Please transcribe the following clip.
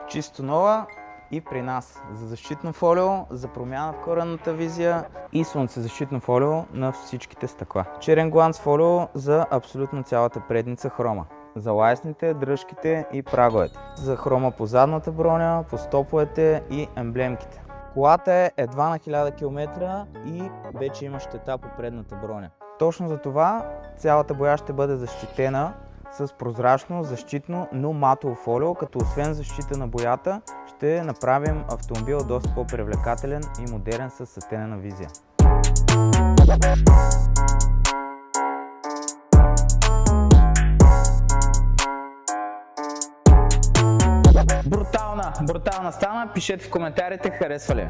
Чисто нова и при нас. За защитно фолио, за промяна в коренната визия и слънцезащитно фолио на всичките стъкла. Черен гланц фолио за абсолютно цялата предница хрома. За лайсните, дръжките и праговете. За хрома по задната броня, по стоповете и емблемките. Колата е едва на 1000 км и вече има щета по предната броня. Точно за това цялата боя ще бъде защитена с прозрачно, защитно, но матово фолио, като освен защита на боята, ще направим автомобила доста по-привлекателен и модерен с сътенена визия. Брутална стана, пишете в коментарите харесва ли.